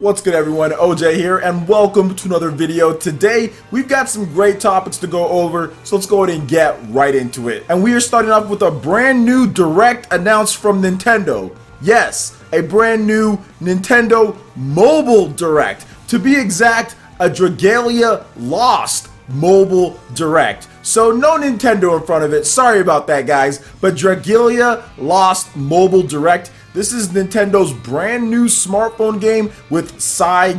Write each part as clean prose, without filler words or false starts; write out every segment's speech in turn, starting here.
What's good everyone, OJ here, and welcome to another video. Today, we've got some great topics to go over, so let's go ahead and get right into it. And we are starting off with a brand new Direct announced from Nintendo. Yes, a brand new Nintendo Mobile Direct. To be exact, a Dragalia Lost Mobile Direct. So no Nintendo in front of it, sorry about that guys, but Dragalia Lost Mobile Direct. This is Nintendo's brand new smartphone game with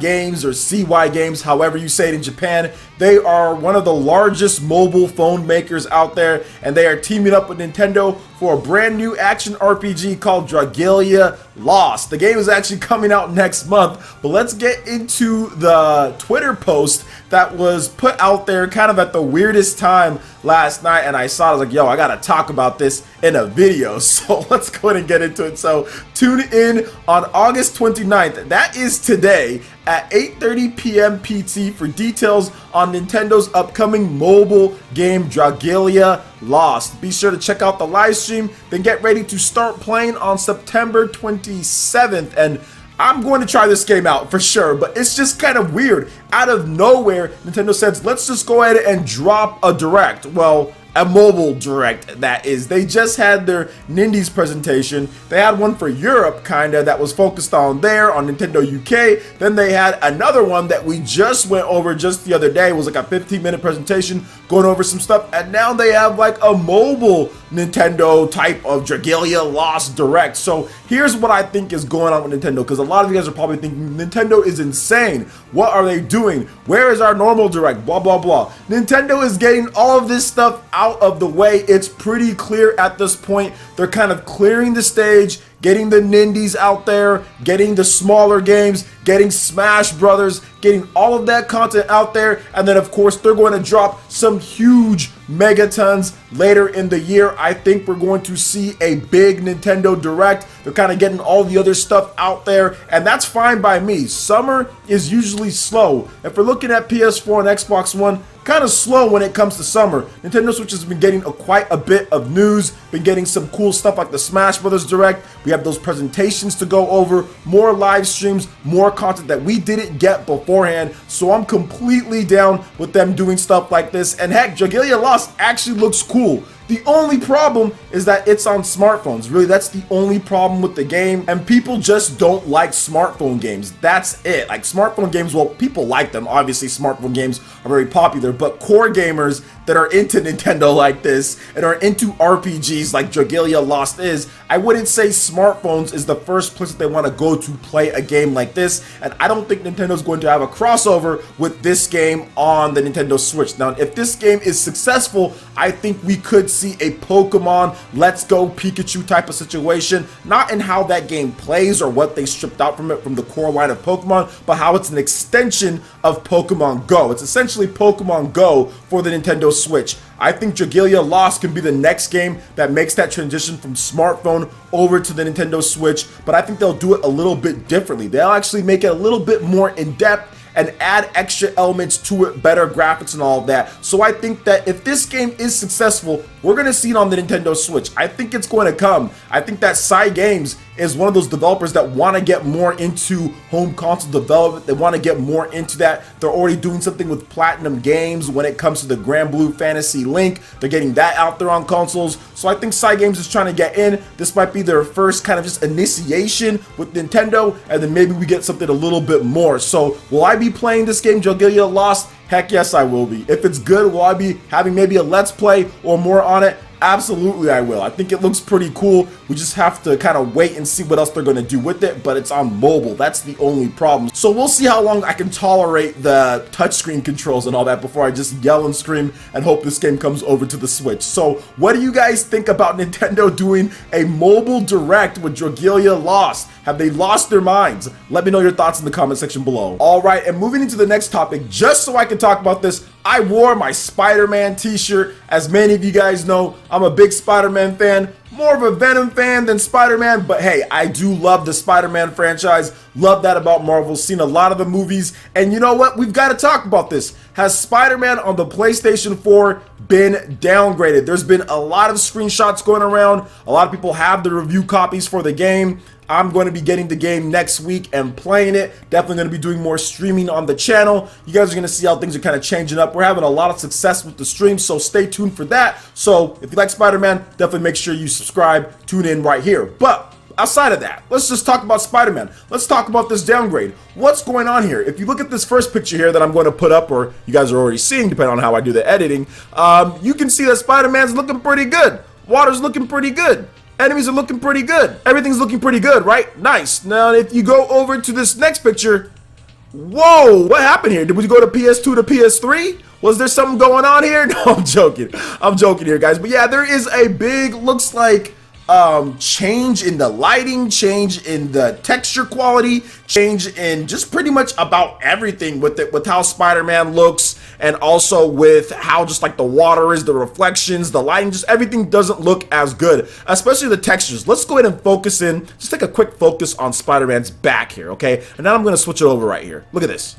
Games or CY Games, however you say it in Japan. They are one of the largest mobile phone makers out there, and they are teaming up with Nintendo for a brand new action RPG called Dragalia Lost. The game is actually coming out next month, but let's get into the Twitter post that was put out there kind of at the weirdest time last night, and I saw it, I was like, yo, I gotta talk about this in a video, so let's go ahead and get into it. So tune in on August 29th, that is today, at 8:30 p.m. PT for details on Nintendo's upcoming mobile game Dragalia Lost. Be sure to check out the live stream, then get ready to start playing on September 27th. And I'm going to try this game out for sure, but it's just kind of weird. Out of nowhere, Nintendo says, let's just go ahead and drop a Direct. Well, a mobile Direct, that is. They just had their Nindies presentation. They had one for Europe, kinda, that was focused on there, on Nintendo UK. Then they had another one that we just went over just the other day. It was like a 15-minute presentation going over some stuff. And now they have like a mobile Nintendo type of Dragalia Lost Direct. So here's what I think is going on with Nintendo, because a lot of you guys are probably thinking, Nintendo is insane. What are they doing? Where is our normal Direct? Blah, blah, blah. Nintendo is getting all of this stuff out of the way. It's pretty clear at this point. They're kind of clearing the stage, getting the Nindies out there, getting the smaller games, getting Smash Brothers, getting all of that content out there, and then of course they're going to drop some huge megatons later in the year. I think we're going to see a big Nintendo Direct. They're kind of getting all the other stuff out there, and that's fine by me. Summer is usually slow. If we're looking at PS4 and Xbox One, kind of slow when it comes to summer. Nintendo Switch has been getting quite a bit of news, been getting some cool stuff like the Smash Brothers Direct. We have those presentations to go over, more live streams, more content that we didn't get beforehand. So I'm completely down with them doing stuff like this. And heck, Dragalia Lost actually looks cool. The only problem is that it's on smartphones. Really, that's the only problem with the game. And people just don't like smartphone games. That's it. Like smartphone games, well, people like them. Obviously, smartphone games are very popular. But core gamers that are into Nintendo like this and are into RPGs like Dragalia Lost is, I wouldn't say smartphones is the first place that they want to go to play a game like this. And I don't think Nintendo's going to have a crossover with this game on the Nintendo Switch. Now, if this game is successful, I think we could see a Pokemon Let's Go Pikachu type of situation, not in how that game plays or what they stripped out from it from the core line of Pokemon, but how it's an extension of Pokemon Go. It's essentially Pokemon Go for the Nintendo Switch. I think Dragalia Lost can be the next game that makes that transition from smartphone over to the Nintendo Switch, but I think they'll do it a little bit differently. They'll actually make it a little bit more in-depth and add extra elements to it, better graphics and all of that. So I think that if this game is successful, we're gonna see it on the Nintendo Switch. I think it's going to come. I think that Games is one of those developers that want to get more into home console development. They want to get more into that. They're already doing something with Platinum Games when it comes to the Grand Blue Fantasy Link. They're getting that out there on consoles. So I think Games is trying to get in. This might be their first kind of just initiation with Nintendo, and then maybe we get something a little bit more. So will I be playing this game, Dragalia Lost? Heck yes, I will be. If it's good, will I be having maybe a Let's Play or more on it? Absolutely I will. I think it looks pretty cool. We just have to kind of wait and see what else they're going to do with it, but it's on mobile. That's the only problem. So we'll see how long I can tolerate the touchscreen controls and all that before I just yell and scream and hope this game comes over to the Switch. So what do you guys think about Nintendo doing a mobile Direct with Dragalia Lost? Have they lost their minds? Let me know your thoughts in the comment section below. All right, and moving into the next topic, just so I can talk about this, I wore my Spider-Man t-shirt. As many of you guys know, I'm a big Spider-Man fan. More of a Venom fan than Spider-Man, but hey, I do love the Spider-Man franchise. Love that about Marvel. Seen a lot of the movies, and you know what? We've got to talk about this. Has Spider-Man on the PlayStation 4 been downgraded? There's been a lot of screenshots going around. A lot of people have the review copies for the game. I'm going to be getting the game next week and playing it. Definitely going to be doing more streaming on the channel. You guys are going to see how things are kind of changing up. We're having a lot of success with the stream, so stay tuned for that. So if you like Spider-Man, definitely make sure you subscribe, tune in right here. But outside of that, let's just talk about Spider-Man. Let's talk about this downgrade. What's going on here? If you look at this first picture here that I'm going to put up, or you guys are already seeing, depending on how I do the editing, you can see that Spider-Man's looking pretty good. Water's looking pretty good. Enemies are looking pretty good. Everything's looking pretty good, right? Nice. Now, if you go over to this next picture, whoa, what happened here? Did we go to PS2 to PS3? Was there something going on here? No, I'm joking. I'm joking here, guys. But yeah, there is a big, looks like, change in the lighting, change in the texture quality, change in just pretty much about everything with it, with how Spider-Man looks, and also with how just like the water is, the reflections, the lighting, just everything doesn't look as good, especially the textures. Let's go ahead and focus in, just take a quick focus on Spider-Man's back here, okay? And now I'm going to switch it over right here. Look at this.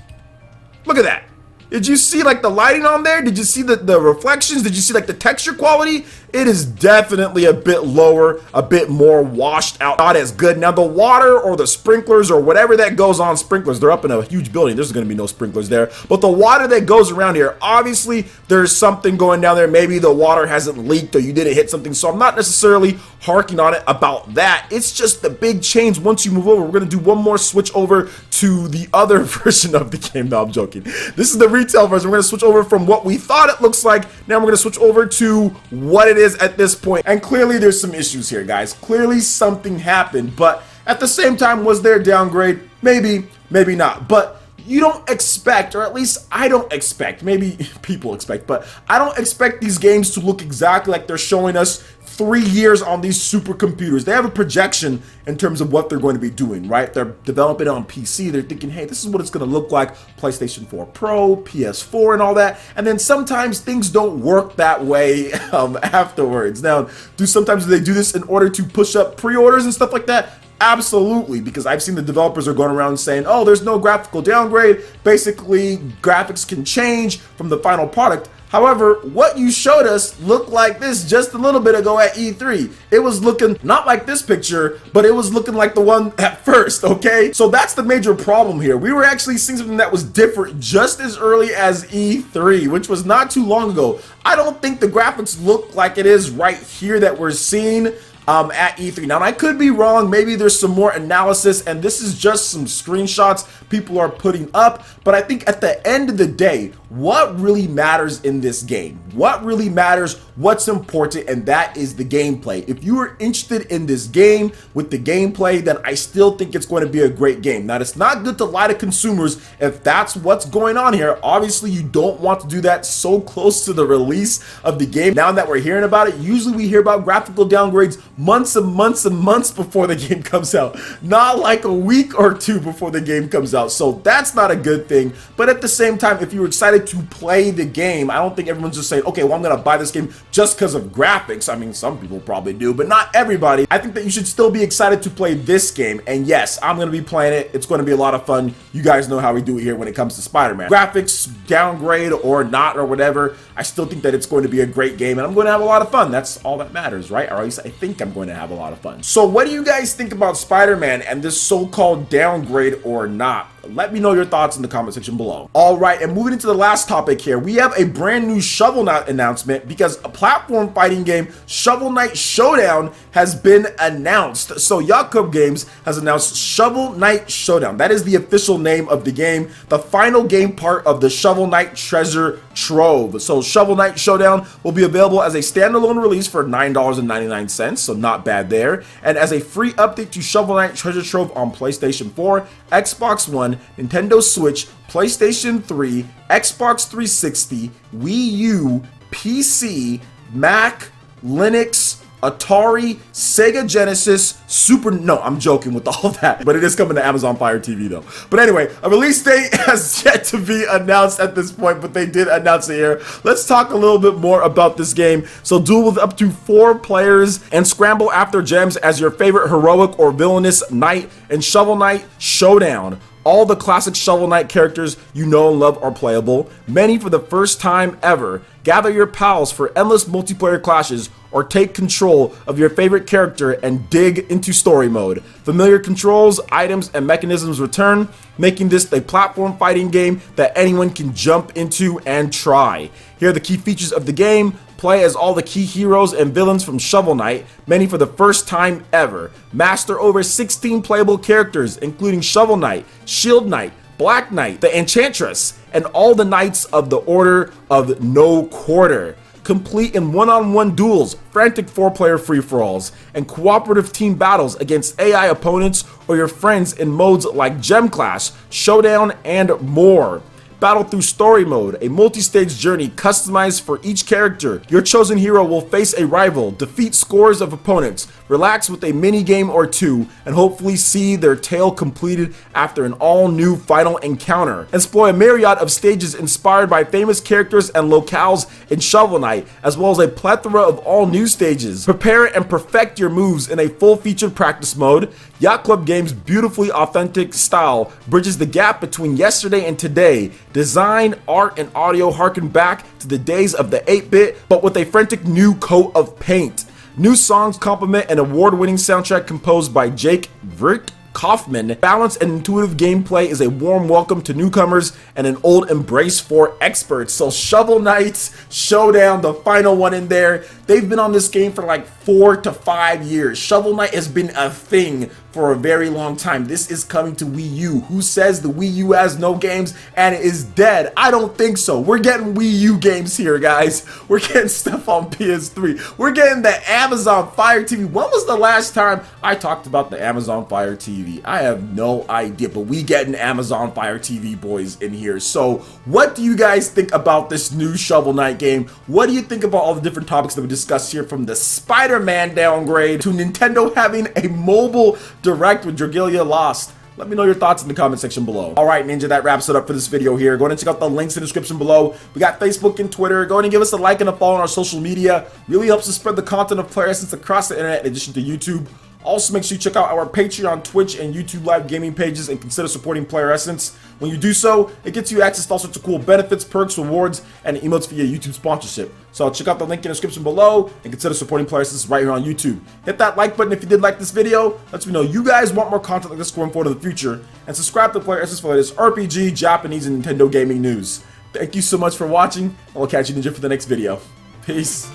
Look at that. Did you see like the lighting on there? Did you see the reflections? Did you see like the texture quality? It is definitely a bit lower, a bit more washed out, not as good. Now the water or the sprinklers or whatever that goes on, sprinklers, they're up in a huge building. There's gonna be no sprinklers there. But the water that goes around here, obviously there's something going down there. Maybe the water hasn't leaked or you didn't hit something. So I'm not necessarily harking on it about that. It's just the big change once you move over. We're gonna do one more switch over to the other version of the game. No, I'm joking. This is the retail version. We're gonna switch over from what we thought it looks like. Now we're gonna switch over to what it is at this point. And clearly there's some issues here, guys. Clearly something happened, but at the same time, was there a downgrade? Maybe, maybe not. But you don't expect, or at least I don't expect, maybe people expect, but I don't expect these games to look exactly like they're showing us 3 years on these supercomputers. They have a projection in terms of what they're going to be doing, right? They're developing it on PC. They're thinking, hey, this is what it's going to look like, PlayStation 4 Pro, PS4, and all that. And then sometimes things don't work that way afterwards. Now, sometimes they do this in order to push up pre-orders and stuff like that? Absolutely, because I've seen the developers are going around saying, oh, there's no graphical downgrade. Basically, graphics can change from the final product. However, what you showed us looked like this just a little bit ago at E3. It was looking not like this picture, but it was looking like the one at first, okay? So that's the major problem here. We were actually seeing something that was different just as early as E3, which was not too long ago. I don't think the graphics look like it is right here that we're seeing at E3. Now, I could be wrong. Maybe there's some more analysis, and this is just some screenshots people are putting up. But I think at the end of the day, what really matters in this game, what really matters, what's important, and that is the gameplay. If you are interested in this game with the gameplay, then I still think it's going to be a great game. Now, it's not good to lie to consumers if that's what's going on here. Obviously, you don't want to do that so close to the release of the game. Now that we're hearing about it, usually we hear about graphical downgrades months and months and months before the game comes out, not like a week or two before the game comes out. So that's not a good thing. But at the same time, if you're excited to play the game, I don't think everyone's just saying, okay, well, I'm gonna buy this game just because of graphics. I mean, some people probably do, but not everybody. I think that you should still be excited to play this game. And yes, I'm gonna be playing it. It's gonna be a lot of fun. You guys know how we do it here when it comes to Spider-Man. Graphics, downgrade or not or whatever, I still think that it's going to be a great game and I'm going to have a lot of fun. That's all that matters, right? Or at least I think I'm going to have a lot of fun. So what do you guys think about Spider-Man and this so-called downgrade or not? Let me know your thoughts in the comment section below. All right, and moving into the last topic here, we have a brand new Shovel Knight announcement because a platform fighting game, Shovel Knight Showdown, has been announced. So Yakup Games has announced Shovel Knight Showdown. That is the official name of the game, the final game part of the Shovel Knight Treasure Trove. So Shovel Knight Showdown will be available as a standalone release for $9.99, so not bad there, and as a free update to Shovel Knight Treasure Trove on PlayStation 4, Xbox One, Nintendo Switch, PlayStation 3, Xbox 360, Wii U, PC, Mac, Linux, Atari, Sega Genesis, no, I'm joking with all that, but it is coming to Amazon Fire TV though. But anyway, a release date has yet to be announced at this point, but they did announce it here. Let's talk a little bit more about this game. So duel with up to 4 players and scramble after gems as your favorite heroic or villainous knight in Shovel Knight Showdown. All the classic Shovel Knight characters you know and love are playable, many for the first time ever. Gather your pals for endless multiplayer clashes, or take control of your favorite character and dig into story mode. Familiar controls, items, and mechanisms return, making this a platform fighting game that anyone can jump into and try. Here are the key features of the game. Play as all the key heroes and villains from Shovel Knight, many for the first time ever. Master over 16 playable characters, including Shovel Knight, Shield Knight, Black Knight, the Enchantress, and all the Knights of the Order of No Quarter. Complete in one-on-one duels, frantic 4-player free-for-alls, and cooperative team battles against AI opponents or your friends in modes like Gem Clash, Showdown, and more. Battle through story mode, a multi-stage journey customized for each character. Your chosen hero will face a rival, defeat scores of opponents, relax with a mini game or two, and hopefully see their tale completed after an all-new final encounter. Explore a myriad of stages inspired by famous characters and locales in Shovel Knight, as well as a plethora of all-new stages. Prepare and perfect your moves in a full-featured practice mode. Yacht Club Games' beautifully authentic style bridges the gap between yesterday and today. Design, art, and audio harken back to the days of the 8-bit, but with a frantic new coat of paint. New songs complement an award-winning soundtrack composed by Jake Vrick Kaufman. Balanced and intuitive gameplay is a warm welcome to newcomers and an old embrace for experts. So Shovel Knight Showdown, the final one in there. They've been on this game for like 4 to 5 years. Shovel Knight has been a thing for a very long time. This is coming to Wii U. Who says the Wii U has no games and it is dead? I don't think so. We're getting Wii U games here, guys. We're getting stuff on PS3. We're getting the Amazon Fire TV. When was the last time I talked about the Amazon Fire TV? I have no idea, but we getting Amazon Fire TV boys in here. So what do you guys think about this new Shovel Knight game? What do you think about all the different topics that we discussed here, from the Spider-Man downgrade to Nintendo having a mobile direct with Dragalia Lost? Let me know your thoughts in the comment section below. Alright, Ninja, that wraps it up for this video here. Go ahead and check out the links in the description below. We got Facebook and Twitter. Go ahead and give us a like and a follow on our social media. Really helps us spread the content of PlayerEssence across the internet in addition to YouTube. Also, make sure you check out our Patreon, Twitch, and YouTube live gaming pages and consider supporting PlayerEssence. When you do so, it gets you access to all sorts of cool benefits, perks, rewards, and emotes via YouTube sponsorship. So check out the link in the description below and consider supporting PlayerEssence right here on YouTube. Hit that like button if you did like this video. Lets me know you guys want more content like this going forward in the future. And subscribe to PlayerEssence for the latest RPG, Japanese, and Nintendo gaming news. Thank you so much for watching, and we'll catch you, Ninja, for the next video. Peace.